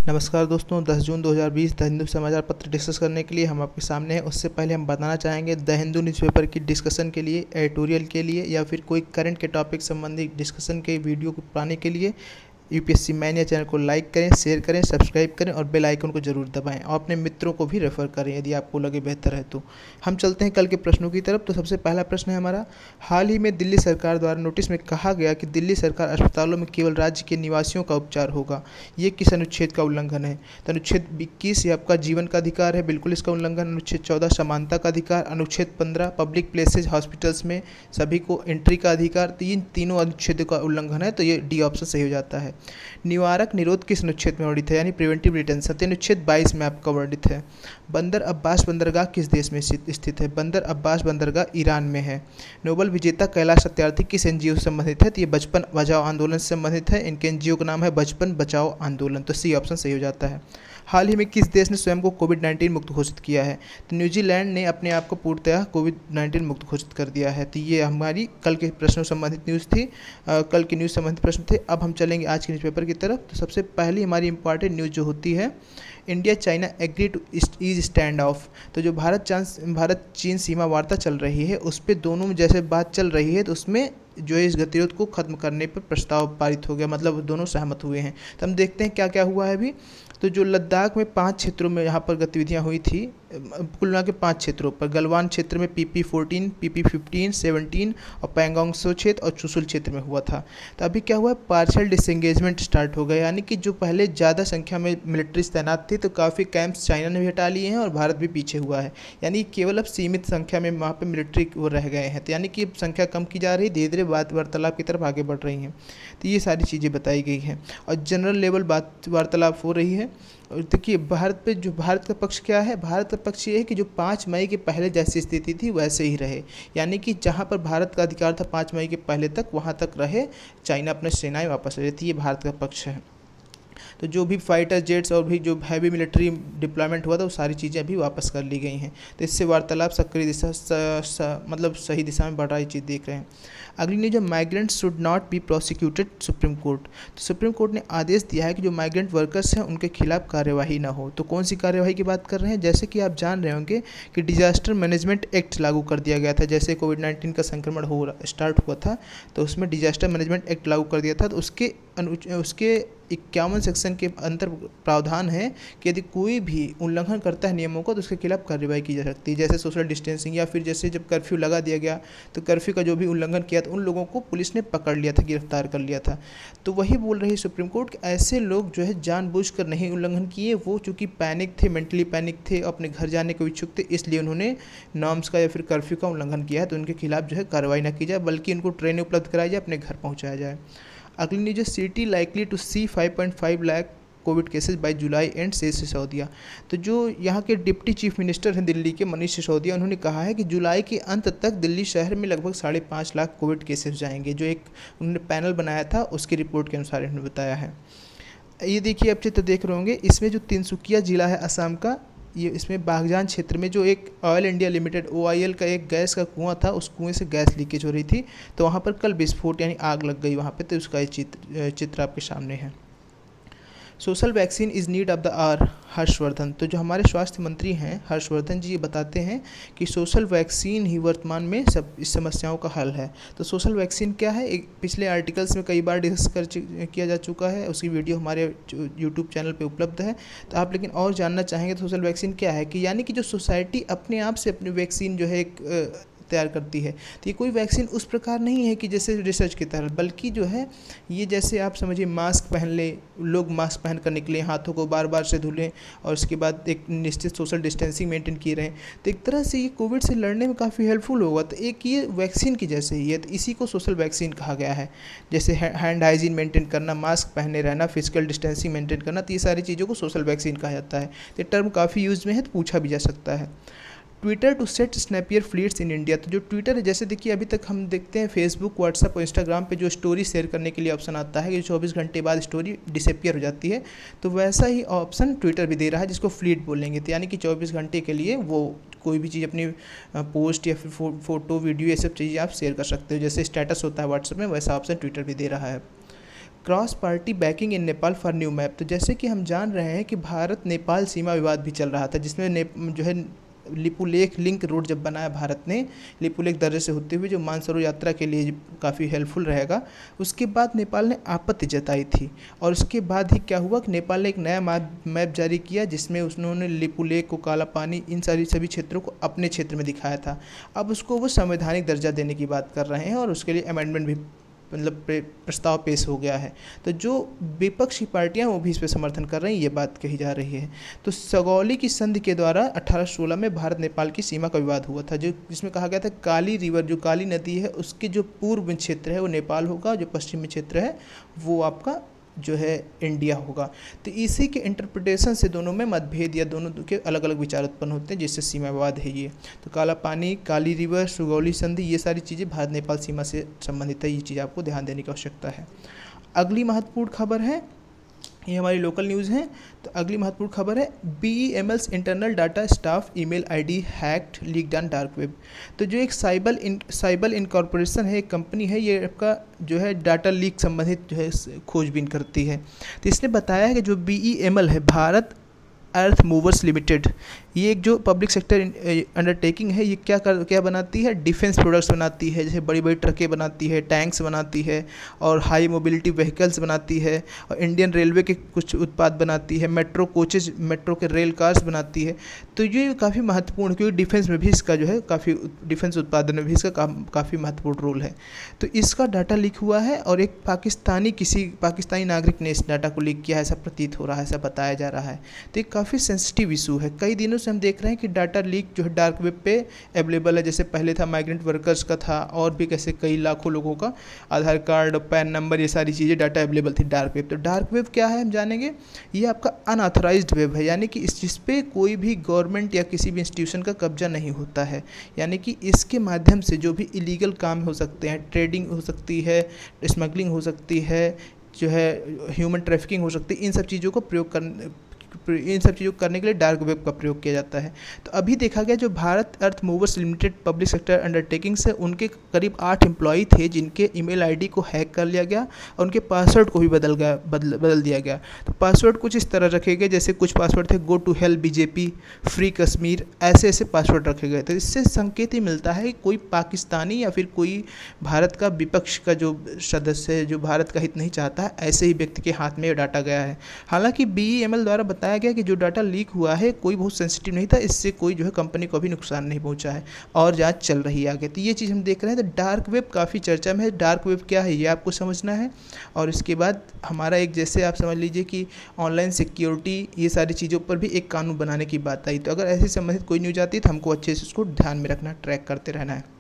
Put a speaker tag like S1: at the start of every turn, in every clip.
S1: नमस्कार दोस्तों, 10 जून 2020 द हिंदू समाचार पत्र डिस्कस करने के लिए हम आपके सामने हैं। उससे पहले हम बताना चाहेंगे द हिंदू न्यूज़पेपर की डिस्कशन के लिए, एडिटोरियल के लिए या फिर कोई करंट के टॉपिक संबंधी डिस्कशन के वीडियो को पाने के लिए यूपीएससी मैनिया चैनल को लाइक करें, शेयर करें, सब्सक्राइब करें और बेल आइकन को जरूर दबाएं और अपने मित्रों को भी रेफर करें यदि आपको लगे बेहतर है तो। हम चलते हैं कल के प्रश्नों की तरफ। तो सबसे पहला प्रश्न है हमारा, हाल ही में दिल्ली सरकार द्वारा नोटिस में कहा गया कि दिल्ली सरकार अस्पतालों में केवल राज्य के निवासियों का उपचार होगा, ये किस अनुच्छेद का उल्लंघन है? तो अनुच्छेद 21 ये आपका जीवन का अधिकार है, बिल्कुल इसका उल्लंघन। अनुच्छेद 14 समानता का अधिकार। अनुच्छेद 15 पब्लिक प्लेसेज हॉस्पिटल्स में सभी को एंट्री का अधिकार। तीनों अनुच्छेदों का उल्लंघन है, तो ये डी ऑप्शन सही हो जाता है। निवारक निरोध किस अनुच्छेद में वर्णित है, यानी प्रिवेंटिव डिटेंशन, तो अनुच्छेद 22 में आपका वर्णित है। बंदर अब्बास बंदरगाह किस देश में स्थित है? बंदर अब्बास बंदरगाह ईरान में है। नोबेल विजेता कैलाश सत्यार्थी किस एनजीओ से संबंधित है? तो ये बचपन बचाओ आंदोलन से संबंधित है। इनके एनजीओ का नाम है बचपन बचाओ आंदोलन, तो सी ऑप्शन सही हो जाता है। हाल ही में किस देश ने स्वयं को कोविड-19 मुक्त घोषित किया है? तो न्यूजीलैंड ने अपने आप को पूर्णतः कोविड-19 मुक्त घोषित कर दिया है। तो ये हमारी कल के प्रश्नों संबंधित न्यूज़ थी, कल की न्यूज़ संबंधित प्रश्न थे। अब हम चलेंगे आज के न्यूज़पेपर की तरफ। तो सबसे पहली हमारी इंपॉर्टेंट न्यूज़ जो होती है, India China agree to ease stand off. तो जो भारत चीन सीमा वार्ता चल रही है उस पर दोनों में जैसे बात चल रही है, तो उसमें जो है इस गतिरोध को खत्म करने पर प्रस्ताव पारित हो गया, मतलब दोनों सहमत हुए हैं। तो हम देखते हैं क्या क्या हुआ है अभी। तो जो लद्दाख में 5 क्षेत्रों में यहाँ पर गतिविधियाँ हुई थी, कुल मिला के 5 क्षेत्रों पर, गलवान क्षेत्र में PP14, PP15, 17 और पैंगोंग त्सो क्षेत्र और चुशुल क्षेत्र में हुआ था। तो अभी क्या हुआ है, पार्शियल डिसएंगेजमेंट स्टार्ट हो गया, यानी कि जो पहले ज़्यादा संख्या में मिलिट्रीज तैनात थी तो काफ़ी कैंप्स चाइना ने भी हटा लिए हैं और भारत भी पीछे हुआ है, यानी केवल अब सीमित संख्या में वहाँ पर मिलिट्री वो रह गए हैं। तो यानी कि संख्या कम की जा रही है, धीरे धीरे वार्तालाप की तरफ आगे बढ़ रही हैं। तो ये सारी चीज़ें बताई गई हैं और जनरल लेवल वार्तालाप हो रही है। और देखिए भारत पे जो भारत का पक्ष क्या है, भारत का पक्ष ये है कि जो 5 मई के पहले जैसी स्थिति थी वैसे ही रहे, यानी कि जहाँ पर भारत का अधिकार था 5 मई के पहले तक वहाँ तक रहे, चाइना अपने सेनाएं वापस ले लेती, ये भारत का पक्ष है। तो जो भी फाइटर जेट्स और भी जो हैवी मिलिट्री डिप्लॉयमेंट हुआ था वो सारी चीज़ें अभी वापस कर ली गई हैं। तो इससे वार्तालाप सक्रिय दिशा मतलब सही दिशा में बढ़ रही चीज़ देख रहे हैं। अगली news, migrants should not be prosecuted supreme court. तो सुप्रीम कोर्ट ने आदेश दिया है कि जो माइग्रेंट वर्कर्स हैं उनके खिलाफ कार्यवाही ना हो। तो कौन सी कार्यवाही की बात कर रहे हैं? जैसे कि आप जान रहे होंगे कि डिजास्टर मैनेजमेंट एक्ट लागू कर दिया गया था, जैसे कोविड-19 का संक्रमण स्टार्ट हुआ था तो उसमें डिजास्टर मैनेजमेंट एक्ट लागू कर दिया था। तो उसके 51 सेक्शन के अंतर प्रावधान है कि यदि कोई भी उल्लंघन करता है नियमों का तो उसके खिलाफ कार्रवाई की जा सकती है, जैसे सोशल डिस्टेंसिंग या फिर जैसे जब कर्फ्यू लगा दिया गया तो कर्फ्यू का जो भी उल्लंघन किया था उन लोगों को पुलिस ने पकड़ लिया था, गिरफ्तार कर लिया था। तो वही बोल रही सुप्रीम कोर्ट कि ऐसे लोग जो है जानबूझकर नहीं उल्लंघन किए, वो चूँकि पैनिक थे, मेंटली पैनिक थे, अपने घर जाने को इच्छुक थे, इसलिए उन्होंने नॉर्म्स का या फिर कर्फ्यू का उल्लंघन किया है। तो उनके खिलाफ जो है कार्रवाई न की जाए, बल्कि उनको ट्रेनें उपलब्ध कराई जाए, अपने घर पहुँचाया जाए। अगली news, city likely to see 5.5 lakh covid cases by July end, से सिसोदिया। तो जो यहाँ के डिप्टी चीफ मिनिस्टर हैं दिल्ली के, मनीष सिसोदिया, उन्होंने कहा है कि जुलाई के अंत तक दिल्ली शहर में लगभग 5.5 लाख कोविड केसेस जाएंगे, जो एक उन्होंने पैनल बनाया था उसकी रिपोर्ट के अनुसार इन्होंने बताया है। ये देखिए आप चित्र देख रहे होंगे, इसमें जो तिनसुकिया जिला है असम का, ये इसमें बागजान क्षेत्र में जो एक ऑयल इंडिया लिमिटेड OIL का एक गैस का कुआं था, उस कुएं से गैस लीकेज हो रही थी, तो वहाँ पर कल विस्फोट यानी आग लग गई वहाँ पे। तो उसका ये चित्र आपके सामने है। Social vaccine is need of the hour, Harshvardhan. तो जो हमारे स्वास्थ्य मंत्री हैं हर्षवर्धन जी, ये बताते हैं कि सोशल वैक्सीन ही वर्तमान में सब इस समस्याओं का हल है। तो सोशल वैक्सीन क्या है, एक पिछले आर्टिकल्स में कई बार डिस्कस किया जा चुका है, उसकी वीडियो हमारे यूट्यूब चैनल पे उपलब्ध है। तो आप लेकिन और जानना चाहेंगे तो सोशल वैक्सीन क्या है, कि यानी कि जो सोसाइटी अपने आप से अपनी वैक्सीन जो है एक तैयार करती है। तो ये कोई वैक्सीन उस प्रकार नहीं है कि जैसे रिसर्च के तहत, बल्कि जो है ये जैसे आप समझिए मास्क पहन लें, लोग मास्क पहन कर निकलें, हाथों को बार बार से धुलें और उसके बाद एक निश्चित सोशल डिस्टेंसिंग मेंटेन किए रहें, तो एक तरह से ये कोविड से लड़ने में काफ़ी हेल्पफुल होगा। तो एक ये वैक्सीन की जैसे ही है, तो इसी को सोशल वैक्सीन कहा गया है। जैसे हैंड हाइजीन मेंटेन करना, मास्क पहने रहना, फिजिकल डिस्टेंसिंग मेंटेन करना, तो ये सारी चीज़ों को सोशल वैक्सीन कहा जाता है। तो टर्म काफ़ी यूज़ में है, तो पूछा भी जा सकता है। Twitter to set snappier fleets in India. तो जो ट्विटर है, जैसे देखिए अभी तक हम देखते हैं फेसबुक, व्हाट्सअप और इंस्टाग्राम पे जो स्टोरी शेयर करने के लिए ऑप्शन आता है कि 24 घंटे बाद स्टोरी डिसअपियर हो जाती है, तो वैसा ही ऑप्शन ट्विटर भी दे रहा है जिसको फ्लीट बोलेंगे। तो यानी कि 24 घंटे के लिए वो कोई भी चीज़ अपनी पोस्ट या फिर फोटो वीडियो ये सब चीज़ें आप शेयर कर सकते हो, जैसे स्टेटस होता है व्हाट्सएप में, वैसा ऑप्शन ट्विटर भी दे रहा है। Cross party banking in Nepal for new map. तो जैसे कि हम जान रहे हैं कि भारत नेपाल सीमा विवाद भी चल रहा था, जिसमें जो है लिपुलेख लिंक रोड जब बनाया भारत ने लिपुलेख दर्रे से होते हुए, जो मानसरोवर यात्रा के लिए काफ़ी हेल्पफुल रहेगा, उसके बाद नेपाल ने आपत्ति जताई थी। और उसके बाद ही क्या हुआ कि नेपाल ने एक नया मैप जारी किया, जिसमें उन्होंने लिपुलेख को, काला पानी, इन सभी क्षेत्रों को अपने क्षेत्र में दिखाया था। अब उसको वो संवैधानिक दर्जा देने की बात कर रहे हैं और उसके लिए अमेंडमेंट भी मतलब प्रस्ताव पेश हो गया है। तो जो विपक्षी पार्टियां वो भी इस पर समर्थन कर रही हैं, ये बात कही जा रही है। तो सगौली की संधि के द्वारा 1816 में भारत नेपाल की सीमा का विवाद हुआ था, जो जिसमें कहा गया था काली रिवर, जो काली नदी है, उसके जो पूर्व में क्षेत्र है वो नेपाल होगा, जो पश्चिमी क्षेत्र है वो आपका जो है इंडिया होगा। तो इसी के इंटरप्रिटेशन से दोनों में मतभेद या दोनों के अलग अलग विचार उत्पन्न होते हैं, जिससे सीमा विवाद है ये। तो काला पानी, काली रिवर, सुगौली संधि, ये सारी चीज़ें भारत नेपाल सीमा से संबंधित है। ये चीज़ आपको ध्यान देने की आवश्यकता है। अगली महत्वपूर्ण खबर है, ये हमारी लोकल न्यूज़ है। तो अगली महत्वपूर्ण खबर है BEML's internal data staff email ID hacked leaked on dark web. तो जो एक साइबल इनकॉर्पोरेशन है, एक कंपनी है, ये आपका जो है डाटा लीक संबंधित जो है खोजबीन करती है। तो इसने बताया है कि जो BEML है, भारत अर्थ मूवर्स लिमिटेड, ये एक जो पब्लिक सेक्टर अंडरटेकिंग है, ये क्या बनाती है, डिफेंस प्रोडक्ट्स बनाती है, जैसे बड़ी बड़ी ट्रकें बनाती है, टैंक्स बनाती है, और हाई मोबिलिटी व्हीकल्स बनाती है, और इंडियन रेलवे के कुछ उत्पाद बनाती है, मेट्रो कोचेज, मेट्रो के रेल कार्स बनाती है। तो ये काफ़ी महत्वपूर्ण, क्योंकि डिफेंस में भी इसका जो है काफ़ी, डिफेंस उत्पादन में भी इसका काफ़ी महत्वपूर्ण रोल है। तो इसका डाटा लीक हुआ है और एक किसी पाकिस्तानी नागरिक ने इस डाटा को लीक किया है, ऐसा प्रतीत हो रहा है, ऐसा बताया जा रहा है। तो एक काफ़ी सेंसिटिव इशू है। कई दिनों से हम देख रहे हैं कि डाटा लीक जो है डार्क वेब पे अवेलेबल है। जैसे पहले था माइग्रेंट वर्कर्स का था, और भी कैसे कई लाखों लोगों का आधार कार्ड, पैन नंबर, ये सारी चीज़ें डाटा अवेलेबल थी डार्क वेब। तो डार्क वेब क्या है हम जानेंगे। ये आपका अनऑथराइज्ड वेब है, यानी कि जिस पे कोई भी गवर्नमेंट या किसी भी इंस्टीट्यूशन का कब्जा नहीं होता है। यानी कि इसके माध्यम से जो भी इलीगल काम हो सकते हैं, ट्रेडिंग हो सकती है, स्मगलिंग हो सकती है, जो है ह्यूमन ट्रैफिकिंग हो सकती है, इन सब चीज़ों करने के लिए डार्क वेब का प्रयोग किया जाता है। तो अभी देखा गया जो Bharat earth movers limited public sector undertakings है, उनके करीब 8 एम्प्लॉई थे जिनके ईमेल आईडी को हैक कर लिया गया और उनके पासवर्ड को भी बदल दिया गया। तो पासवर्ड कुछ इस तरह रखे गए, जैसे कुछ पासवर्ड थे go to hell BJP, free Kashmir, ऐसे पासवर्ड रखे गए। तो इससे संकेत ही मिलता है कि कोई पाकिस्तानी या फिर कोई भारत का विपक्ष का जो सदस्य है, जो भारत का हित नहीं चाहता है, ऐसे ही व्यक्ति के हाथ में डाटा गया है। हालांकि BEML द्वारा बताया गया कि जो डाटा लीक हुआ है कोई बहुत सेंसिटिव नहीं था, इससे कोई जो है कंपनी को भी नुकसान नहीं पहुंचा है और जांच चल रही है आगे। तो ये चीज़ हम देख रहे हैं। तो डार्क वेब काफ़ी चर्चा में है। डार्क वेब क्या है ये आपको समझना है, और इसके बाद हमारा एक, जैसे आप समझ लीजिए कि ऑनलाइन सिक्योरिटी, ये सारी चीज़ों पर भी एक कानून बनाने की बात आई। तो अगर ऐसे संबंधित कोई न्यूज आती है तो हमको अच्छे से उसको ध्यान में रखना, ट्रैक करते रहना है।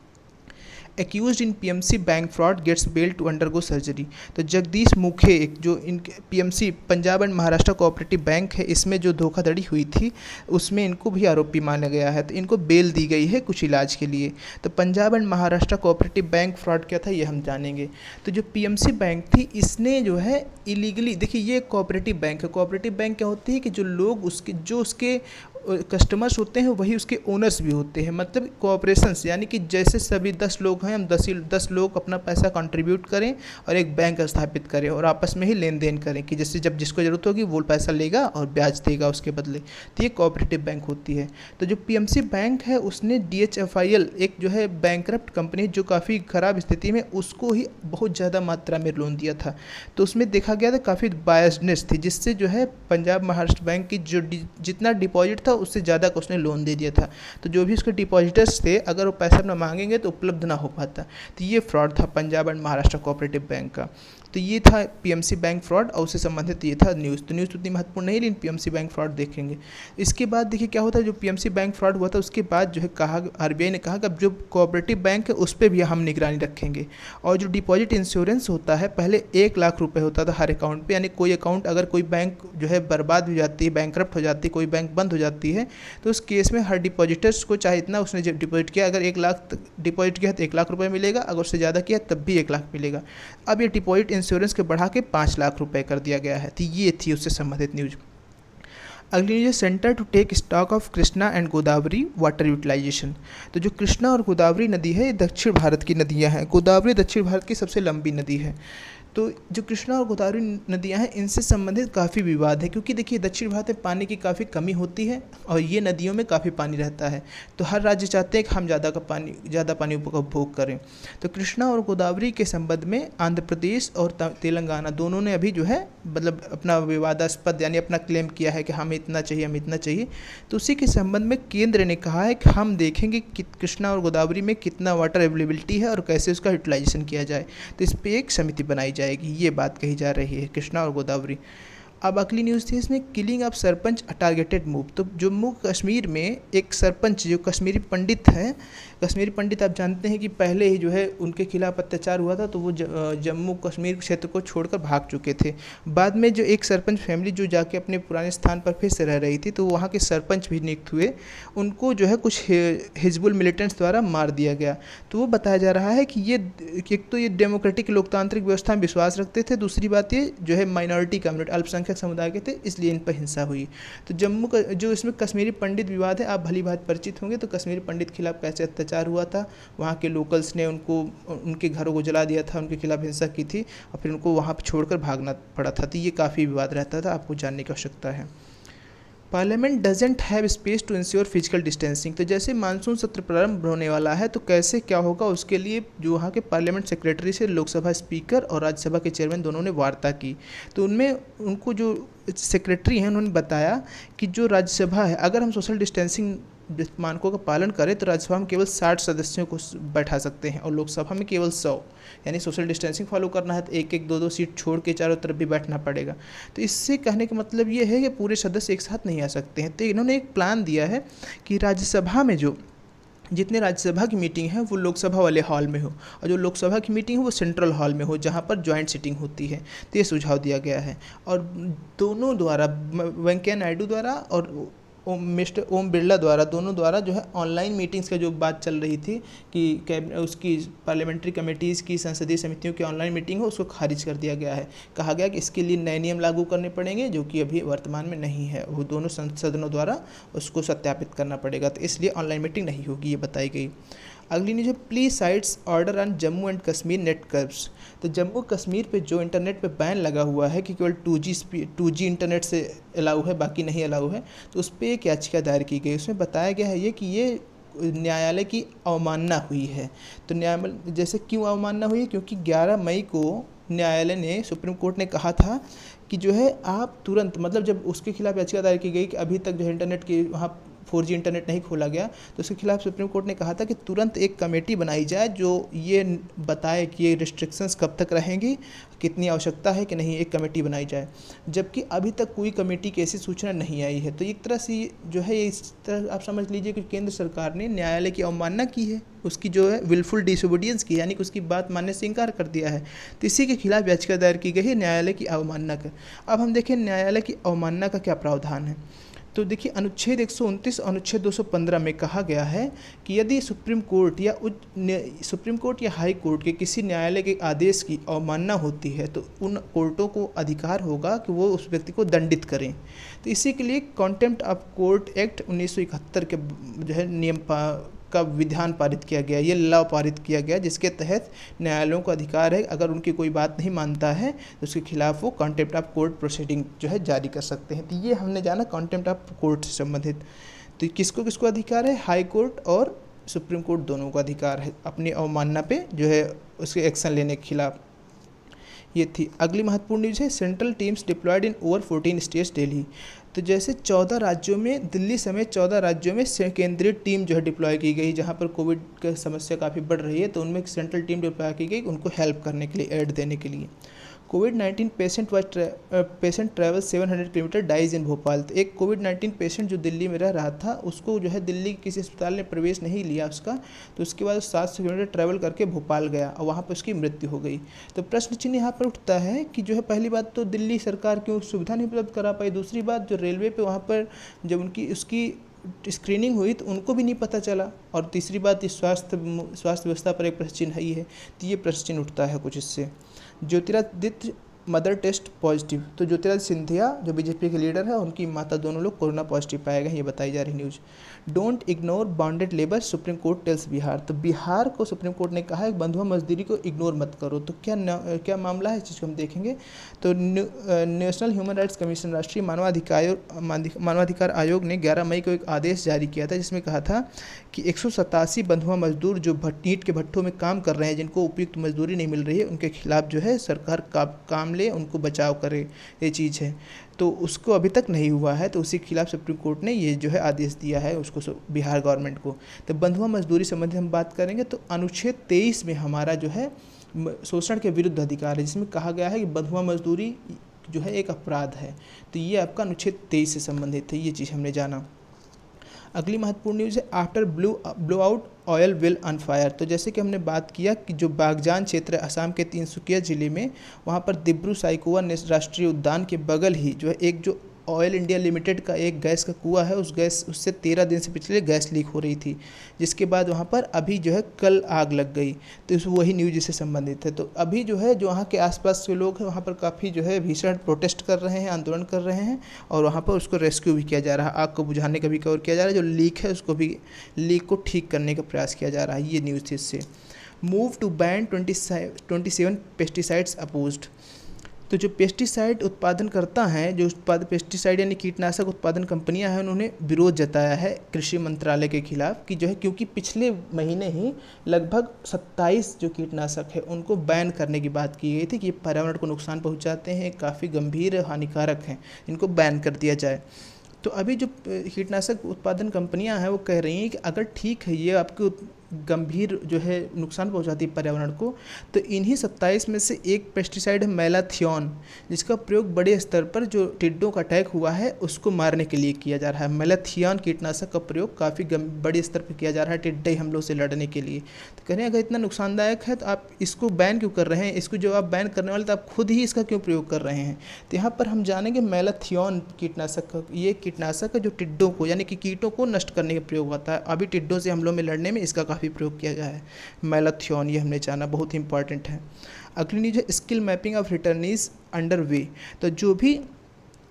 S1: Accused in PMC bank fraud gets bail to undergo surgery. तो जगदीश मुखे, एक जो in PMC Punjab and Maharashtra cooperative bank है, इसमें जो धोखाधड़ी हुई थी उसमें इनको भी आरोपी माना गया है। तो इनको बेल दी गई है कुछ इलाज के लिए। तो Punjab and Maharashtra cooperative bank fraud क्या था ये हम जानेंगे। तो जो PMC बैंक थी, इसने जो है इलीगली, देखिए ये कोऑपरेटिव बैंक है। कोऑपरेटिव बैंक क्या होती है कि जो लोग उसके कस्टमर्स होते हैं वही उसके ओनर्स भी होते हैं। मतलब कोऑपरेशंस, यानी कि जैसे सभी 10 लोग हैं, हम 10 लोग अपना पैसा कंट्रीब्यूट करें और एक बैंक स्थापित करें और आपस में ही लेन देन करें कि जैसे जब जिसको ज़रूरत होगी वो पैसा लेगा और ब्याज देगा उसके बदले। तो ये कोऑपरेटिव बैंक होती है। तो जो PMC बैंक है उसने DHFIL, एक जो है बैंकरप्ट कंपनी जो काफ़ी ख़राब स्थिति में, उसको ही बहुत ज़्यादा मात्रा में लोन दिया था। तो उसमें देखा गया था काफ़ी बायसनेस थी, जिससे जो है पंजाब महाराष्ट्र बैंक की जो जितना डिपॉजिट था उससे ज़्यादा को उसने लोन दे दिया था। तो जो भी उसके डिपॉजिटर्स थे, अगर वो पैसा अपना मांगेंगे तो उपलब्ध ना हो पाता। तो ये फ्रॉड था Punjab and Maharashtra cooperative bank का। तो ये था PMC बैंक फ्रॉड और उससे संबंधित ये था न्यूज़। तो न्यूज़ उतनी महत्वपूर्ण नहीं, लेकिन PMC बैंक फ्रॉड देखेंगे। इसके बाद देखिए क्या होता है, जो PMC बैंक फ्रॉड हुआ था उसके बाद जो है कहा, RBI ने कहा कि अब जो कोऑपरेटिव बैंक है उस पर भी हम निगरानी रखेंगे। और जो डिपॉजिट इंश्योरेंस होता है, पहले 1 लाख रुपये होता था हर अकाउंट पे, यानी कोई अकाउंट, अगर कोई बैंक जो है बर्बाद हो जाती है, बैंकरप्ट हो जाती है, कोई बैंक बंद हो जाती है, तो उस केस में हर डिपॉजिटर्स को चाहे इतना उसने जब डिपॉजिट किया, अगर 1 लाख डिपॉजिट किया तो 1 लाख रुपये मिलेगा, अगर उससे ज़्यादा किया तब भी 1 लाख मिलेगा। अब ये डिपॉजिट इंश्योरेंस के बढ़ा के 5 लाख रुपए कर दिया गया है। तो ये थी उससे संबंधित न्यूज। अगली news, centre to take stock of Krishna and Godavari water utilisation. तो जो कृष्णा और गोदावरी नदी है ये दक्षिण भारत की नदियां हैं। गोदावरी दक्षिण भारत की सबसे लंबी नदी है। तो जो कृष्णा और गोदावरी नदियाँ हैं इनसे संबंधित काफ़ी विवाद है, क्योंकि देखिए दक्षिण भारत में पानी की काफ़ी कमी होती है और ये नदियों में काफ़ी पानी रहता है, तो हर राज्य चाहते हैं कि हम ज़्यादा पानी का उपभोग करें। तो कृष्णा और गोदावरी के संबंध में आंध्र प्रदेश और तेलंगाना दोनों ने अभी जो है मतलब अपना विवादास्पद यानी अपना क्लेम किया है कि हमें इतना चाहिए। तो उसी के संबंध में केंद्र ने कहा है कि हम देखेंगे कि कृष्णा और गोदावरी में कितना वाटर अवेलेबिलिटी है और कैसे उसका यूटिलाइजेशन किया जाए, तो इस पर एक समिति बनाई जाएगी, ये बात कही जा रही है कृष्णा और गोदावरी। अब अगली न्यूज़ थी इसमें, killing of sarpanch a targeted move. तो जम्मू कश्मीर में एक सरपंच जो कश्मीरी पंडित हैं, कश्मीरी पंडित आप जानते हैं कि पहले ही जो है उनके खिलाफ अत्याचार हुआ था, तो वो जम्मू कश्मीर क्षेत्र को छोड़कर भाग चुके थे। बाद में जो एक सरपंच फैमिली जो जाके अपने पुराने स्थान पर फिर से रह रही थी, तो वहाँ के सरपंच भी नियुक्त हुए, उनको जो है कुछ हिजबुल मिलिटेंट्स द्वारा मार दिया गया। तो वो बताया जा रहा है कि ये एक तो ये डेमोक्रेटिक लोकतांत्रिक व्यवस्था में विश्वास रखते थे, दूसरी बात ये जो है माइनॉरिटी कम्युनिटी अल्पसंख्यक समुदाय के थे, इसलिए इन पर हिंसा हुई। तो जम्मू का जो इसमें कश्मीरी पंडित विवाद है, आप भली बात परिचित होंगे, तो कश्मीरी पंडित खिलाफ कैसे अत्याचार हुआ था, वहाँ के लोकल्स ने उनको उनके घरों को जला दिया था, उनके खिलाफ हिंसा की थी और फिर उनको वहाँ पर छोड़कर भागना पड़ा था। तो ये काफ़ी विवाद रहता था, आपको जानने की आवश्यकता है। Parliament doesn't have space to ensure physical distancing. तो जैसे मानसून सत्र प्रारंभ होने वाला है, तो कैसे क्या होगा उसके लिए जो वहाँ के पार्लियामेंट सेक्रेटरी से लोकसभा स्पीकर और राज्यसभा के चेयरमैन दोनों ने वार्ता की। तो उनमें उनको जो सेक्रेटरी हैं उन्होंने बताया कि जो राज्यसभा है, अगर हम सोशल डिस्टेंसिंग मानकों का पालन करें तो राज्यसभा में केवल 60 सदस्यों को बैठा सकते हैं और लोकसभा में केवल 100, यानी सोशल डिस्टेंसिंग फॉलो करना है तो एक दो सीट छोड़ के चारों तरफ भी बैठना पड़ेगा। तो इससे कहने का मतलब ये है कि पूरे सदस्य एक साथ नहीं आ सकते हैं। तो इन्होंने एक प्लान दिया है कि राज्यसभा में जो जितने राज्यसभा की मीटिंग है वो लोकसभा वाले हॉल में हो और जो लोकसभा की मीटिंग है वो सेंट्रल हॉल में हो, जहाँ पर जॉइंट सिटिंग होती है। तो ये सुझाव दिया गया है और दोनों द्वारा, वेंकैया नायडू द्वारा और मिस्टर ओम बिरला द्वारा, दोनों द्वारा जो है ऑनलाइन मीटिंग्स का जो बात चल रही थी कि उसकी पार्लियामेंट्री कमेटीज़ की संसदीय समितियों की ऑनलाइन मीटिंग हो, उसको खारिज कर दिया गया है। कहा गया कि इसके लिए नए नियम लागू करने पड़ेंगे जो कि अभी वर्तमान में नहीं है, वो दोनों सदनों द्वारा उसको सत्यापित करना पड़ेगा, तो इसलिए ऑनलाइन मीटिंग नहीं होगी, ये बताई गई। अगली न्यूज़ है, please sites order on Jammu and Kashmir net curves. तो जम्मू कश्मीर पे जो इंटरनेट पे बैन लगा हुआ है कि केवल 2G इंटरनेट से अलाउ है, बाकी नहीं अलाउ है, तो उस पर एक याचिका दायर की गई। उसमें बताया गया है ये कि ये न्यायालय की अवमानना हुई है। तो न्यायालय जैसे क्यों अवमानना हुई है, क्योंकि 11 मई को न्यायालय ने, सुप्रीम कोर्ट ने कहा था कि जो है आप तुरंत, मतलब जब उसके खिलाफ याचिका दायर की गई कि अभी तक जो है इंटरनेट की वहाँ 4G इंटरनेट नहीं खोला गया, तो उसके खिलाफ सुप्रीम कोर्ट ने कहा था कि तुरंत एक कमेटी बनाई जाए जो ये बताए कि ये रिस्ट्रिक्शंस कब तक रहेंगी, कितनी आवश्यकता है कि नहीं, एक कमेटी बनाई जाए। जबकि अभी तक कोई कमेटी की ऐसी सूचना नहीं आई है। तो एक तरह से जो है इस तरह आप समझ लीजिए कि केंद्र सरकार ने न्यायालय की अवमानना की है, उसकी जो है विलफुल डिसोबीडियंस की, यानी कि उसकी बात मानने से इनकार कर दिया है। तो इसी के खिलाफ याचिका दायर की गई है न्यायालय की अवमानना कर। अब हम देखें न्यायालय की अवमानना का क्या प्रावधान है। तो देखिए अनुच्छेद 129 अनुच्छेद 215 में कहा गया है कि यदि सुप्रीम कोर्ट या हाई कोर्ट के किसी न्यायालय के आदेश की अवमानना होती है तो उन कोर्टों को अधिकार होगा कि वो उस व्यक्ति को दंडित करें। तो इसी के लिए कॉन्टेम्प्ट ऑफ कोर्ट एक्ट 1971 के जो है नियम का विधान पारित किया गया, ये लॉ पारित किया गया, जिसके तहत न्यायालयों को अधिकार है अगर उनकी कोई बात नहीं मानता है तो उसके खिलाफ वो कॉन्टेम्प्ट ऑफ कोर्ट प्रोसीडिंग जो है जारी कर सकते हैं। तो ये हमने जाना कॉन्टेम्प्ट ऑफ कोर्ट से संबंधित। तो किसको किसको अधिकार है, हाई कोर्ट और सुप्रीम कोर्ट दोनों को अधिकार है अपनी अवमानना पे जो है उसके एक्शन लेने के खिलाफ। ये थी। अगली महत्वपूर्ण न्यूज़ है, central teams deployed in over 14 states Delhi. तो जैसे 14 राज्यों में, दिल्ली समेत 14 राज्यों में केंद्रीय टीम जो है डिप्लॉय की गई, जहाँ पर कोविड की समस्या काफ़ी बढ़ रही है, तो उनमें सेंट्रल टीम डिप्लॉय की गई उनको हेल्प करने के लिए, एड देने के लिए। कोविड-19 patient travel 700 kilometre dies in Bhopal. तो एक कोविड-19 पेशेंट जो दिल्ली में रह रहा था, उसको जो है दिल्ली के किसी अस्पताल ने प्रवेश नहीं लिया उसका, तो उसके बाद 700 किलोमीटर ट्रैवल करके भोपाल गया और वहाँ पर उसकी मृत्यु हो गई। तो प्रश्न चिन्ह यहाँ पर उठता है कि जो है पहली बात तो दिल्ली सरकार क्यों सुविधा नहीं उपलब्ध करा पाई, दूसरी बात जो रेलवे पे वहाँ पर जब उसकी स्क्रीनिंग हुई तो उनको भी नहीं पता चला, और तीसरी बात स्वास्थ्य व्यवस्था पर एक प्रश्न चिन्ह ही है। तो ये प्रश्न चिन्ह उठता है कुछ इससे। Jyotiraditya mother test positive. तो ज्योतिरादित्य सिंधिया जो बीजेपी के लीडर है, उनकी माता दोनों लोग कोरोना पॉजिटिव पाए गए, ये बताई जा रही news. Don't ignore bonded labour, supreme court tells Bihar. तो बिहार को सुप्रीम कोर्ट ने कहा है बंधुआ मजदूरी को इग्नोर मत करो। तो क्या मामला है, इस चीज़ को हम देखेंगे। तो नेशनल ह्यूमन राइट्स कमीशन, राष्ट्रीय मानवाधिकार आयोग ने 11 मई को एक आदेश जारी किया था, जिसमें कहा था कि 187 बंधुआ मजदूर जो ईंट के भट्ठों में काम कर रहे हैं, जिनको उपयुक्त मजदूरी नहीं मिल रही है, उनके खिलाफ जो है सरकार काम ले, उनको बचाव करे, ये चीज़ है। तो उसको अभी तक नहीं हुआ है, तो उसी के खिलाफ सुप्रीम कोर्ट ने ये जो है आदेश दिया है उसको, बिहार गवर्नमेंट को। तो बंधुआ मजदूरी संबंधी हम बात करेंगे तो अनुच्छेद 23 में हमारा जो है शोषण के विरुद्ध अधिकार है, जिसमें कहा गया है कि बंधुआ मजदूरी जो है एक अपराध है। तो ये आपका अनुच्छेद 23 से संबंधित है, ये चीज़ हमने जाना। अगली महत्वपूर्ण न्यूज़ है after blow out oil well on fire. तो जैसे कि हमने बात किया कि जो बागजान क्षेत्र है असम के तिनसुकिया जिले में, वहाँ पर दिब्रू साइकोवा राष्ट्रीय उद्यान के बगल ही जो है एक जो ऑयल इंडिया लिमिटेड का एक गैस का कुआं है, उससे 13 दिन से पिछले गैस लीक हो रही थी, जिसके बाद वहाँ पर अभी जो है कल आग लग गई। तो वही न्यूज़ से संबंधित है। तो अभी जो है जो वहाँ के आसपास के लोग हैं वहाँ पर काफ़ी जो है भीषण प्रोटेस्ट कर रहे हैं, आंदोलन कर रहे हैं, और वहाँ पर उसको रेस्क्यू भी किया जा रहा है, आग को बुझाने का भी कवर किया जा रहा है, जो लीक है उसको भी, लीक को ठीक करने का प्रयास किया जा रहा है, ये न्यूज़ थी इससे। Move to ban 27 pesticides opposed. तो जो पेस्टिसाइड उत्पादन करता है, जो पेस्टिसाइड यानी कीटनाशक उत्पादन कंपनियां हैं, उन्होंने विरोध जताया है कृषि मंत्रालय के खिलाफ कि जो है, क्योंकि पिछले महीने ही लगभग 27 जो कीटनाशक है उनको बैन करने की बात की गई थी कि ये पर्यावरण को नुकसान पहुंचाते हैं, काफ़ी गंभीर हानिकारक हैं, इनको बैन कर दिया जाए। तो अभी जो कीटनाशक उत्पादन कंपनियां हैं वो कह रही हैं कि अगर ठीक है ये आपको गंभीर जो है नुकसान पहुंचाती है पर्यावरण को, तो इन्हीं 27 में से एक पेस्टिसाइड है मैलाथियन, जिसका प्रयोग बड़े स्तर पर जो टिड्डों का अटैक हुआ है उसको मारने के लिए किया जा रहा है। मैलाथियन कीटनाशक का प्रयोग काफ़ी बड़े स्तर पर किया जा रहा है टिड्डे हमलों से लड़ने के लिए। तो कह रहे हैं अगर इतना नुकसानदायक है तो आप इसको बैन क्यों कर रहे हैं, इसको जो आप बैन करने वाले तो आप खुद ही इसका क्यों प्रयोग कर रहे हैं। तो यहाँ पर हम जानेंगे मैलाथियन कीटनाशक का, ये कीटनाशक है जो टिड्डों को यानी कि कीटों को नष्ट करने का प्रयोग होता है। अभी टिड्डों से हमलों में लड़ने में इसका काफ़ी प्रयोग किया गया है मैलाथियन, ये हमने जाना, बहुत ही इंपॉर्टेंट है। अगली न्यूज़ है skill mapping of returnees under way. तो जो भी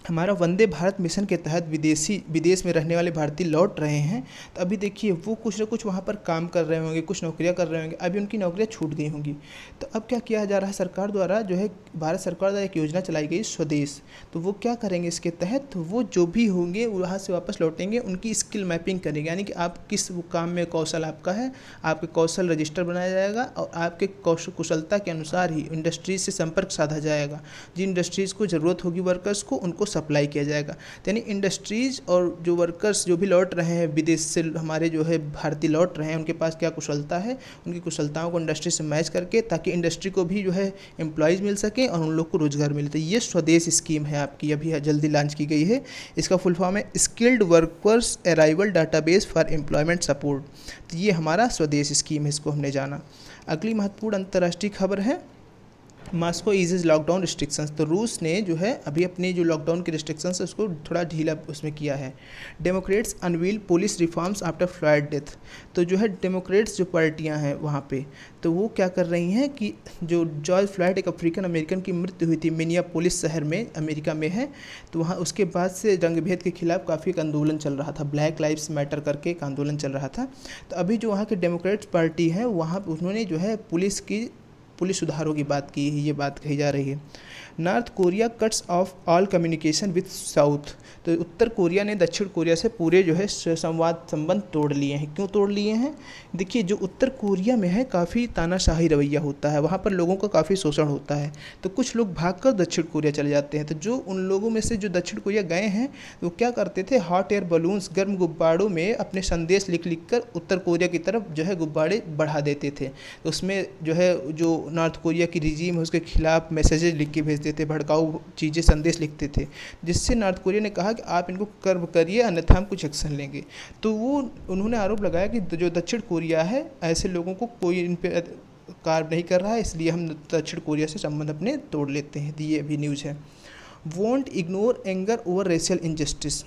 S1: हमारा वंदे भारत मिशन के तहत विदेश में रहने वाले भारतीय लौट रहे हैं, तो अभी देखिए वो कुछ ना कुछ वहाँ पर काम कर रहे होंगे, कुछ नौकरियाँ कर रहे होंगे, अभी उनकी नौकरियाँ छूट गई होंगी। तो अब क्या किया जा रहा है, सरकार द्वारा जो है, भारत सरकार द्वारा एक योजना चलाई गई स्वदेश। तो वो क्या करेंगे इसके तहत, तो वो जो भी होंगे वहाँ से वापस लौटेंगे, उनकी स्किल मैपिंग करेंगे, यानी कि आप किस काम में कौशल आपका है, आपके कौशल रजिस्टर बनाया जाएगा और आपके कुशलता के अनुसार ही इंडस्ट्रीज से संपर्क साधा जाएगा। जिन इंडस्ट्रीज़ को ज़रूरत होगी वर्कर्स को, उनको सप्लाई किया जाएगा। यानी इंडस्ट्रीज़ और जो वर्कर्स जो भी लौट रहे हैं विदेश से, हमारे जो है भारतीय लौट रहे हैं, उनके पास क्या कुशलता है, उनकी कुशलताओं को इंडस्ट्री से मैच करके, ताकि इंडस्ट्री को भी जो है एम्प्लॉयज़ मिल सके और उन लोग को रोजगार मिले। तो ये स्वदेश स्कीम है आपकी, अभी जल्दी लॉन्च की गई है। इसका फुल फॉर्म है skilled workers arrival database for employment support. तो ये हमारा स्वदेश स्कीम है, इसको हमने जाना। अगली महत्वपूर्ण अंतर्राष्ट्रीय खबर है मॉस्को ईजेज लॉकडाउन रिस्ट्रिक्शंस। तो रूस ने जो है अभी अपनी जो लॉकडाउन की रिस्ट्रिक्शंस है उसको थोड़ा ढीला उसमें किया है। Democrats unveil police reforms after Floyd death. तो जो है डेमोक्रेट्स जो पार्टियां हैं वहाँ पे, तो वो क्या कर रही हैं कि जो जॉर्ज फ्लॉयड एक अफ्रीकन अमेरिकन की मृत्यु हुई थी मिनियापोलिस शहर में, अमेरिका में है, तो वहाँ उसके बाद से रंगभेद के खिलाफ काफ़ी एक आंदोलन चल रहा था, ब्लैक लाइव्स मैटर करके एक आंदोलन चल रहा था। तो अभी जो वहाँ के डेमोक्रेट्स पार्टी है वहाँ उन्होंने जो है पुलिस सुधारों की बात की है, ये बात कही जा रही है। North Korea cuts of all communication with south. तो उत्तर कोरिया ने दक्षिण कोरिया से पूरे जो है संबंध तोड़ लिए हैं। क्यों तोड़ लिए हैं, देखिए जो उत्तर कोरिया में है काफ़ी तानाशाही रवैया होता है, वहाँ पर लोगों का काफ़ी शोषण होता है, तो कुछ लोग भागकर दक्षिण कोरिया चले जाते हैं। तो जो उन लोगों में से जो दक्षिण कोरिया गए हैं वो क्या करते थे, हॉट एयर बलून्स गर्म गुब्बारों में अपने संदेश लिख कर उत्तर कोरिया की तरफ जो है गुब्बारे बढ़ा देते थे। तो उसमें जो है जो नॉर्थ कोरिया की रिजीम है उसके खिलाफ मैसेजेस लिख के भेजते थे, भड़काऊ चीज़ें संदेश लिखते थे, जिससे नॉर्थ कोरिया ने कहा कि आप इनको कर्व करिए अन्यथा हम कुछ एक्शन लेंगे। तो वो उन्होंने आरोप लगाया कि जो दक्षिण कोरिया है ऐसे लोगों को कोई इन पे कार्य नहीं कर रहा है, इसलिए हम दक्षिण कोरिया से संबंध अपने तोड़ लेते हैं। ये भी न्यूज़ है। Won't ignore anger over racial injustice.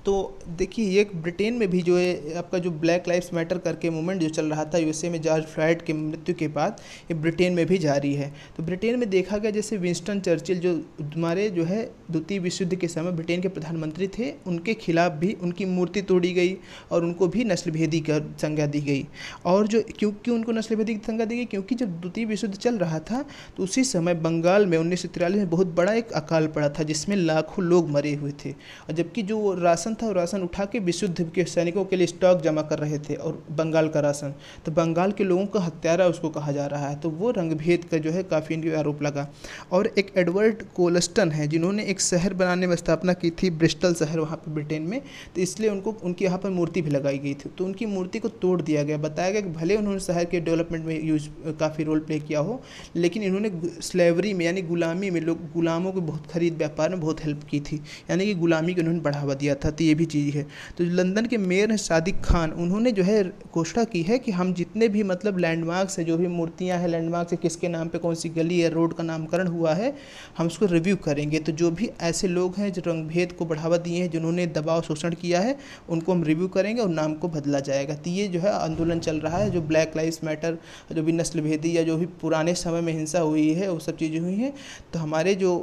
S1: तो देखिए ये ब्रिटेन में भी जो है आपका जो ब्लैक लाइव्स मैटर करके मूवमेंट जो चल रहा था यूएसए में जॉर्ज फ्लॉयड की मृत्यु के बाद, ये ब्रिटेन में भी जारी है। तो ब्रिटेन में देखा गया जैसे विंस्टन चर्चिल जो हमारे जो है द्वितीय विश्व युद्ध के समय ब्रिटेन के प्रधानमंत्री थे, उनके खिलाफ भी उनकी मूर्ति तोड़ी गई और उनको भी नस्लभेदी का संज्ञा दी गई। और जो क्योंकि उनको नस्लभेदी की संज्ञा दी गई, क्योंकि जब द्वितीय विश्व युद्ध चल रहा था तो उसी समय बंगाल में 1943 में बहुत बड़ा एक अकाल पड़ा था जिसमें लाखों लोग मरे हुए थे, और जबकि जो राशन था वो राशन उठा के विश्व युद्ध के सैनिकों के लिए स्टॉक जमा कर रहे थे, और बंगाल का राशन, तो बंगाल के लोगों का हत्यारा उसको कहा जा रहा है। तो वो रंगभेद का जो है काफ़ी इनके आरोप लगा। और एक एडवर्ड कोलस्टन है जिन्होंने एक शहर बनाने में स्थापना की थी, ब्रिस्टल शहर वहाँ पर ब्रिटेन में, तो इसलिए उनको उनकी यहाँ पर मूर्ति भी लगाई गई थी। तो उनकी मूर्ति को तोड़ दिया गया। बताया गया कि भले उन्होंने शहर के डेवलपमेंट में यूज काफ़ी रोल प्ले किया हो, लेकिन इन्होंने स्लेवरी में यानी गुलामी में लोग गुलामों को बहुत खरीद व्यापार में बहुत हेल्प की थी, यानी कि गुलामी को उन्होंने बढ़ावा दिया था। तो ये भी चीज़ है। तो लंदन के मेयर हैं सादिक खान, उन्होंने जो है घोषणा की है कि हम जितने भी मतलब लैंडमार्क्स है, जो भी मूर्तियाँ हैं लैंडमार्क से, किसके नाम पे कौन सी गली या रोड का नामकरण हुआ है, हम उसको रिव्यू करेंगे। तो जो भी ऐसे लोग हैं जो रंगभेद को बढ़ावा दिए हैं, जिन्होंने दबाव शोषण किया है, उनको हम रिव्यू करेंगे और नाम को बदला जाएगा। तो ये जो है आंदोलन चल रहा है, जो ब्लैक लाइव्स मैटर, जो भी नस्लभेदी या जो भी पुराने समय में हिंसा हुई है वो सब चीज़ें हुई हैं, तो हमारे जो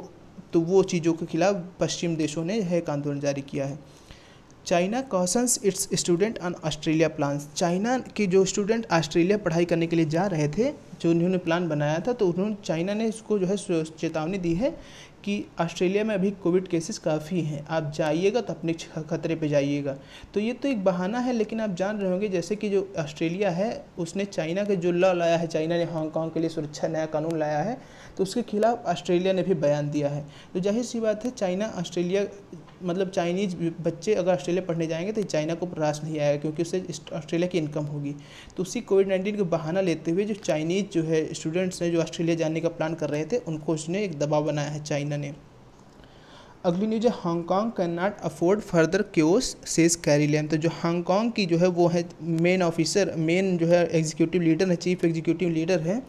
S1: तो वो चीज़ों के खिलाफ पश्चिम देशों ने यह एक आंदोलन जारी किया है। China cautions it's student on Australia plans. China के जो स्टूडेंट ऑस्ट्रेलिया पढ़ाई करने के लिए जा रहे थे, जो उन्होंने प्लान बनाया था, तो उन्होंने चाइना ने इसको जो है चेतावनी दी है कि ऑस्ट्रेलिया में अभी कोविड केसेस काफ़ी हैं, आप जाइएगा तो अपने खतरे पे जाइएगा। तो ये तो एक बहाना है, लेकिन आप जान रहे होंगे जैसे कि जो ऑस्ट्रेलिया है उसने चाइना के जो लॉ लाया है, चाइना ने हांगकांग के लिए सुरक्षा नया कानून लाया है, तो उसके खिलाफ ऑस्ट्रेलिया ने भी बयान दिया है। तो जाहिर सी बात है चाइना ऑस्ट्रेलिया मतलब चाइनीज़ बच्चे अगर ऑस्ट्रेलिया पढ़ने जाएंगे तो चाइना को रास नहीं आएगा, क्योंकि उससे ऑस्ट्रेलिया की इनकम होगी। तो उसी कोविड-19 का बहाना लेते हुए जो चाइनीज़ जो है स्टूडेंट्स हैं जो ऑस्ट्रेलिया जाने का प्लान कर रहे थे, उनको उसने एक दबाव बनाया है चाइना ने। अगली न्यूज़ है Hong Kong can not afford further chaos says Carrie Lam. तो जो हांगकांग की जो है वो है मेन ऑफिसर, मेन जो है एग्जीक्यूटिव लीडर है, चीफ एग्जीक्यूटिव लीडर है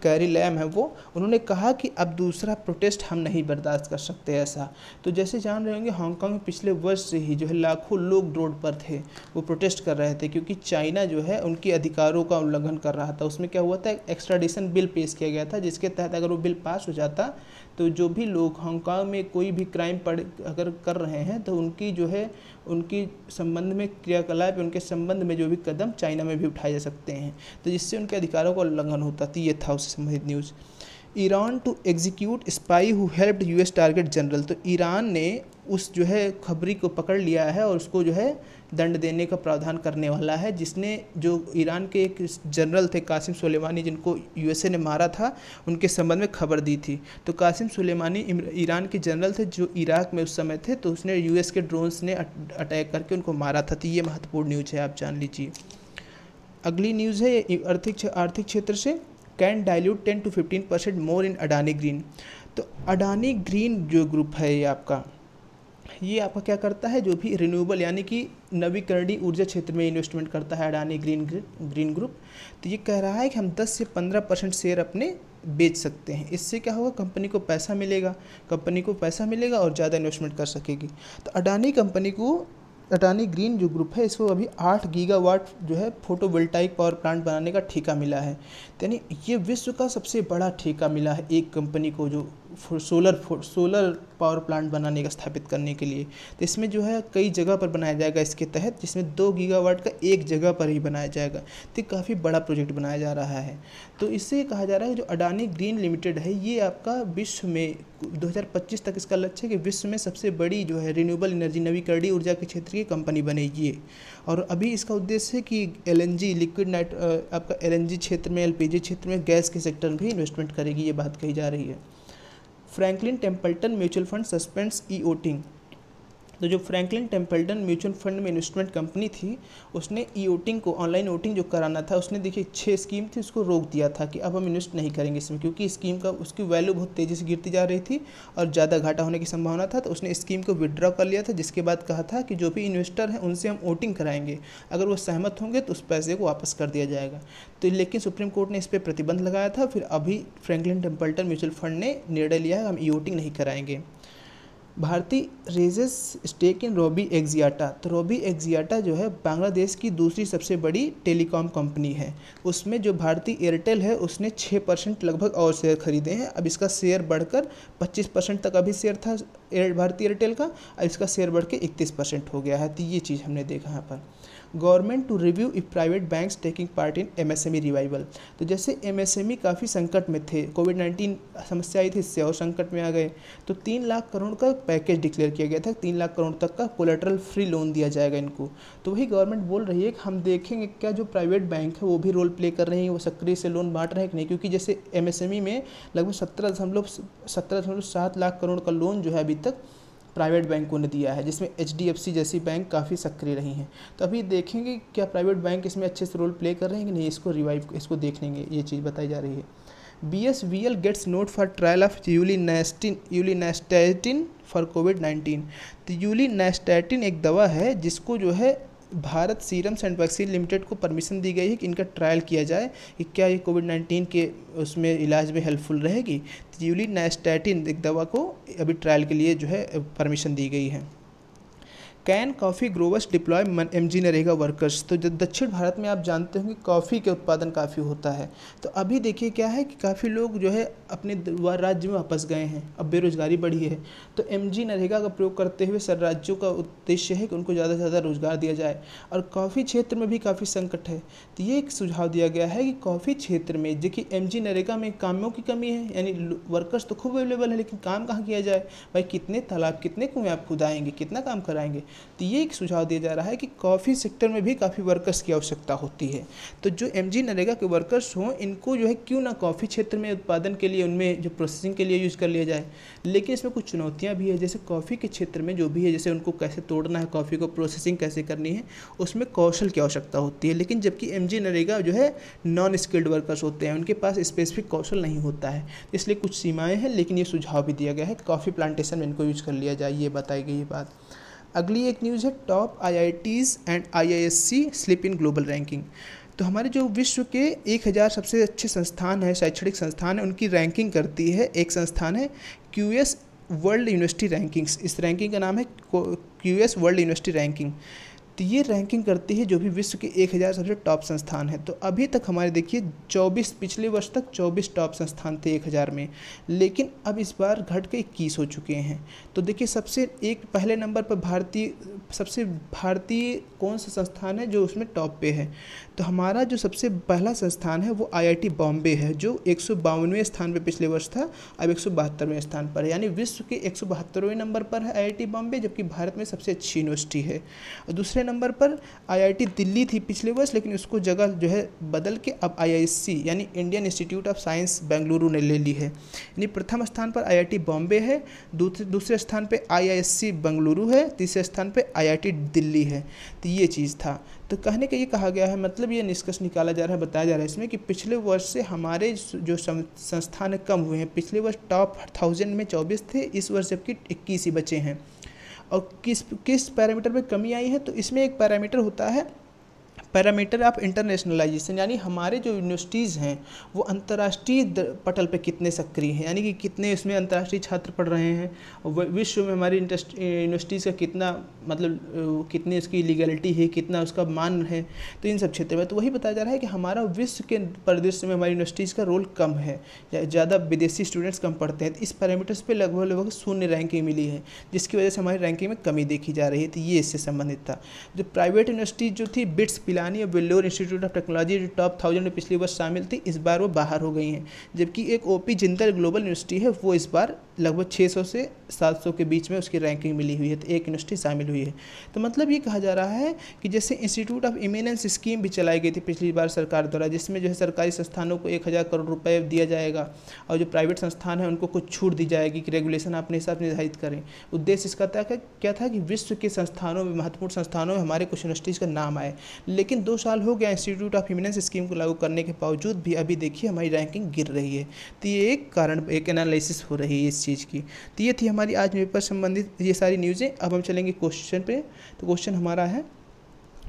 S1: कैरी लैम है वो, उन्होंने कहा कि अब दूसरा प्रोटेस्ट हम नहीं बर्दाश्त कर सकते ऐसा। तो जैसे जान रहे होंगे हांगकांग में पिछले वर्ष से ही जो है लाखों लोग रोड पर थे, वो प्रोटेस्ट कर रहे थे, क्योंकि चाइना जो है उनके अधिकारों का उल्लंघन कर रहा था। उसमें क्या हुआ था, एक्स्ट्राडिशन बिल पेश किया गया था, जिसके तहत अगर वो बिल पास हो जाता तो जो भी लोग हांगकांग में कोई भी क्राइम अगर कर रहे हैं तो उनकी जो है उनकी संबंध में क्रियाकलाप, उनके संबंध में जो भी कदम चाइना में भी उठाए जा सकते हैं, तो जिससे उनके अधिकारों का उल्लंघन होता। तो ये था उससे संबंधित news. Iran to execute spy who helped US target general. तो ईरान ने उस जो है खबरी को पकड़ लिया है और उसको जो है दंड देने का प्रावधान करने वाला है, जिसने जो ईरान के एक जनरल थे कासिम सुलेमानी, जिनको यूएसए ने मारा था, उनके संबंध में खबर दी थी। तो कासिम सुलेमानी ईरान के जनरल थे जो इराक में उस समय थे, तो उसने यूएस के ड्रोन्स ने अटैक करके उनको मारा था। तो ये महत्वपूर्ण न्यूज़ है, आप जान लीजिए। अगली न्यूज़ है आर्थिक क्षेत्र से, can dilute 10 to 15% more in Adani green. तो अडानी ग्रीन जो ग्रुप है ये आपका क्या करता है, जो भी रिन्यूएबल यानी कि नवीकरणीय ऊर्जा क्षेत्र में इन्वेस्टमेंट करता है अडानी ग्रीन ग्रुप। तो ये कह रहा है कि हम 10 से 15% शेयर अपने बेच सकते हैं। इससे क्या होगा, कंपनी को पैसा मिलेगा और ज़्यादा इन्वेस्टमेंट कर सकेगी। तो अडानी ग्रीन जो ग्रुप है इसको अभी 8 गीगावाट जो है फोटोवोल्टाइक पावर प्लांट बनाने का ठेका मिला है। यानी ये विश्व का सबसे बड़ा ठेका मिला है एक कंपनी को जो सोलर पावर प्लांट बनाने का स्थापित करने के लिए। तो इसमें जो है कई जगह पर बनाया जाएगा इसके तहत, जिसमें 2 गीगावाट का एक जगह पर ही बनाया जाएगा। तो काफ़ी बड़ा प्रोजेक्ट बनाया जा रहा है। तो इससे कहा जा रहा है जो अडानी ग्रीन लिमिटेड है ये आपका विश्व में 2025 तक इसका लक्ष्य है कि विश्व में सबसे बड़ी जो है रिन्यूएबल एनर्जी नवीकरणीय ऊर्जा के क्षेत्र की कंपनी बनेगी ये। और अभी इसका उद्देश्य है कि LNG आपका LNG क्षेत्र में, LPG क्षेत्र में, गैस के सेक्टर में भी इन्वेस्टमेंट करेगी, ये बात कही जा रही है। Franklin Templeton mutual fund suspends e-voting. तो जो फ्रैंकलिन टेम्पल्टन म्यूचुअल फंड में इन्वेस्टमेंट कंपनी थी, उसने ई-वोटिंग को, ऑनलाइन वोटिंग जो कराना था, उसने देखिए 6 स्कीम थी उसको रोक दिया था कि अब हम इन्वेस्ट नहीं करेंगे इसमें, क्योंकि स्कीम का उसकी वैल्यू बहुत तेज़ी से गिरती जा रही थी और ज़्यादा घाटा होने की संभावना था। तो उसने स्कीम को विड्रॉ कर लिया था, जिसके बाद कहा था कि जो भी इन्वेस्टर हैं उनसे हम वोटिंग कराएंगे, अगर वो सहमत होंगे तो उस पैसे को वापस कर दिया जाएगा। तो लेकिन सुप्रीम कोर्ट ने इस पर प्रतिबंध लगाया था। फिर अभी फ्रैंकलिन टेम्पल्टन म्यूचुअल फंड ने निर्णय लिया है हम ई-वोटिंग नहीं कराएंगे। Bharti raises stake in Robi Axiata. तो रोबी एक्जियाटा जो है बांग्लादेश की दूसरी सबसे बड़ी टेलीकॉम कंपनी है। उसमें जो भारती एयरटेल है उसने 6% लगभग और शेयर खरीदे हैं। अब इसका शेयर बढ़कर 25% तक अभी शेयर था भारती एयरटेल का, अब इसका शेयर बढ़ के 31% हो गया है। तो ये चीज़ हमने देखा यहाँ पर। Government to review if private banks taking part in MSME revival. तो जैसे एमएसएमई काफ़ी संकट में थे, कोविड-19 समस्या आई थी, इससे और संकट में आ गए, तो 3 लाख करोड़ का पैकेज डिक्लेयर किया गया था। 3 लाख करोड़ तक का कोलेटरल फ्री लोन दिया जाएगा इनको। तो वही गवर्नमेंट बोल रही है कि हम देखेंगे क्या जो प्राइवेट बैंक है वो भी रोल प्ले कर रहे हैं, वो सक्रिय से लोन बांट रहे हैं कि नहीं, क्योंकि जैसे एमएसएमई में लगभग 17.7 लाख करोड़ का लोन जो है अभी तक प्राइवेट बैंकों ने दिया है, जिसमें एचडीएफसी जैसी बैंक काफ़ी सक्रिय रही हैं। तो अभी देखेंगे क्या प्राइवेट बैंक इसमें अच्छे से रोल प्ले कर रहे हैं कि नहीं, इसको देखेंगे, ये चीज़ बताई जा रही है। BSVL gets nod for trial of ulinastatin for कोविड-19। तो यूलिनेस्टैटिन एक दवा है जिसको जो है Bharat serums and vaccines limited को परमिशन दी गई है कि इनका ट्रायल किया जाए कि क्या ये कोविड-19 के उसमें इलाज में हेल्पफुल रहेगी। तो यूलिनेस्टैटिन एक दवा को अभी ट्रायल के लिए जो है परमिशन दी गई है। Can coffee growers deploy MG NREGA workers. तो दक्षिण भारत में आप जानते होंगे कॉफ़ी के उत्पादन काफ़ी होता है। तो अभी देखिए क्या है कि काफ़ी लोग जो है अपने राज्य में वापस गए हैं, अब बेरोजगारी बढ़ी है। तो MG नरेगा का प्रयोग करते हुए सर राज्यों का उद्देश्य है कि उनको ज़्यादा से ज़्यादा रोजगार दिया जाए, और कॉफ़ी क्षेत्र में भी काफ़ी संकट है। तो ये एक सुझाव दिया गया है कि कॉफ़ी क्षेत्र में देखिए MG नरेगा में कामों की कमी है, यानी वर्कर्स तो खूब अवेलेबल है, लेकिन काम कहाँ किया जाए भाई, कितने तालाब कितने कुएँ आप खुदाएंगे, कितना काम कराएंगे। तो ये एक सुझाव दिया जा रहा है कि कॉफ़ी सेक्टर में भी काफ़ी वर्कर्स की आवश्यकता होती है। तो जो MG नरेगा के वर्कर्स हों, इनको जो है क्यों ना कॉफ़ी क्षेत्र में उत्पादन के लिए उनमें जो प्रोसेसिंग के लिए यूज़ कर लिया जाए। लेकिन इसमें कुछ चुनौतियाँ भी है, जैसे कॉफ़ी के क्षेत्र में जो भी है, जैसे उनको कैसे तोड़ना है, कॉफ़ी को प्रोसेसिंग कैसे करनी है, उसमें कौशल की आवश्यकता होती है। लेकिन जबकि MG नरेगा जो है नॉन स्किल्ड वर्कर्स होते हैं, उनके पास स्पेसिफिक कौशल नहीं होता है, इसलिए कुछ सीमाएँ हैं। लेकिन ये सुझाव भी दिया गया है कॉफ़ी प्लांटेशन में इनको यूज़ कर लिया जाए, ये बताई गई बात। अगली एक न्यूज़ है top IITs and IISc slip in global ranking. तो हमारे जो विश्व के 1000 सबसे अच्छे संस्थान हैं, शैक्षणिक संस्थान है, उनकी रैंकिंग करती है एक संस्थान है QS वर्ल्ड यूनिवर्सिटी रैंकिंग्स। इस रैंकिंग का नाम है QS वर्ल्ड यूनिवर्सिटी रैंकिंग। तो ये रैंकिंग करती है जो भी विश्व के 1000 सबसे टॉप संस्थान हैं। तो अभी तक हमारे देखिए 24 पिछले वर्ष तक 24 टॉप संस्थान थे 1000 में, लेकिन अब इस बार घट के 21 हो चुके हैं। तो देखिए सबसे पहले नंबर पर भारतीय कौन सा संस्थान है जो उसमें टॉप पे है। तो हमारा जो सबसे पहला संस्थान है वो IIT बॉम्बे है, जो 152वें स्थान पे पिछले वर्ष था, अब 172वें स्थान पर है, यानी विश्व के 172वें नंबर पर है IIT बॉम्बे, जबकि भारत में सबसे अच्छी यूनिवर्सिटी है। और दूसरे नंबर पर IIT दिल्ली थी पिछले वर्ष, लेकिन उसको जगह जो है बदल के अब IISc यानी Indian institute of science Bengaluru ने ले ली है। यानी प्रथम स्थान पर IIT बॉम्बे है, दूसरे स्थान पे IISc बेंगलुरु है, तीसरे स्थान पे IIT दिल्ली है। तो ये चीज़ था। तो कहने का ये कहा गया है, मतलब ये निष्कर्ष निकाला जा रहा है, बताया जा रहा है इसमें कि पिछले वर्ष से हमारे जो संस्थान कम हुए हैं। पिछले वर्ष टॉप 1000 में 24 थे, इस वर्ष जबकि 21 ही बचे हैं। और किस पैरामीटर में कमी आई है, तो इसमें एक पैरामीटर होता है पैरामीटर ऑफ इंटरनेशनलाइजेशन, यानी हमारे जो यूनिवर्सिटीज़ हैं वो अंतर्राष्ट्रीय पटल पे कितने सक्रिय हैं, यानी कि कितने इसमें अंतर्राष्ट्रीय छात्र पढ़ रहे हैं, विश्व में हमारी यूनिवर्सिटीज़ का कितना मतलब कितनी उसकी लीगलिटी है, कितना उसका मान है। तो इन सब क्षेत्र में तो वही बताया जा रहा है कि हमारा विश्व के परिदृश्य में हमारी यूनिवर्सिटीज़ का रोल कम है, ज़्यादा विदेशी स्टूडेंट्स कम पढ़ते हैं। तो इस पैरामीटर्स पर लगभग 0 रैंकिंग मिली है, जिसकी वजह से हमारी रैंकिंग में कमी देखी जा रही है। तो ये इससे संबंधित था। जो प्राइवेट यूनिवर्सिटीज़ जो थी, बिट्स पिलानी और वेल्लोर इंस्टीट्यूट ऑफ टेक्नोलॉजी जो टॉप 1000 में पिछले वर्ष शामिल थी, इस बार वो बाहर हो गई हैं। जबकि एक OP जिंदल ग्लोबल यूनिवर्सिटी है, वो इस बार लगभग 600 से 700 के बीच में उसकी रैंकिंग मिली हुई है, तो एक यूनिवर्सिटी शामिल हुई है। तो मतलब ये कहा जा रहा है कि जैसे इंस्टीट्यूट ऑफ इमिनेंस स्कीम भी चलाई गई थी पिछली बार सरकार द्वारा, जिसमें जो है सरकारी संस्थानों को 1000 करोड़ रुपये दिया जाएगा, और जो प्राइवेट संस्थान है उनको कुछ छूट दी जाएगी कि रेगुलेशन अपने हिसाब से निर्धारित करें। उद्देश्य इसका क्या था कि विश्व के संस्थानों में, महत्वपूर्ण संस्थानों में हमारे कुछ यूनिवर्सिटीज़ का नाम आए। लेकिन 2 साल हो गया इंस्टीट्यूट ऑफ इमिनेंस स्कीम को लागू करने के बावजूद भी अभी देखिए हमारी रैंकिंग गिर रही है। तो ये एक कारण, एक एनालिसिस हो रही है इस चीज़ की। तो ये थी हमारी आज पेपर संबंधित ये सारी न्यूज़ें। अब हम चलेंगे क्वेश्चन पे। तो क्वेश्चन हमारा है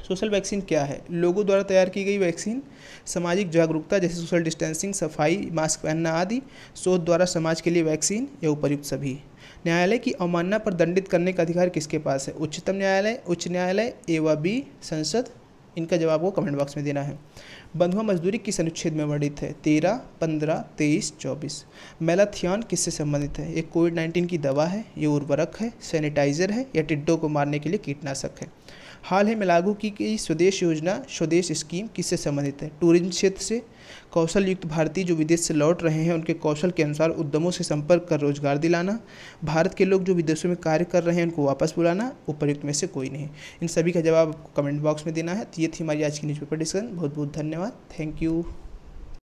S1: सोशल वैक्सीन क्या है? लोगों द्वारा तैयार की गई वैक्सीन सामाजिक जागरूकता जैसे सोशल डिस्टेंसिंग, सफाई, मास्क पहनना आदि। शोध द्वारा समाज के लिए वैक्सीन या उपर्युक्त सभी। न्यायालय की अवमानना पर दंडित करने का अधिकार किसके पास है? उच्चतम न्यायालय, उच्च न्यायालय, ए व बी, संसद। इनका जवाब को कमेंट बॉक्स में देना है। बंधुआ मजदूरी किस अनुच्छेद में वर्णित है? 13, 15, 23, 24। मेलाथियन किससे संबंधित है? ये कोविड-19 की दवा है, ये उर्वरक है, सैनिटाइजर है या टिड्डों को मारने के लिए कीटनाशक है? हाल ही में लागू की गई स्वदेश योजना, स्वदेश स्कीम किससे संबंधित है? टूरिज्म क्षेत्र से। कौशल युक्त भारतीय जो विदेश से लौट रहे हैं उनके कौशल के अनुसार उद्यमों से संपर्क कर रोजगार दिलाना। भारत के लोग जो विदेशों में कार्य कर रहे हैं उनको वापस बुलाना। उपर्युक्त में से कोई नहीं। इन सभी का जवाब आपको कमेंट बॉक्स में देना है। तो ये थी हमारी आज की न्यूज़पेपर डिस्कशन। बहुत बहुत धन्यवाद। Thank you.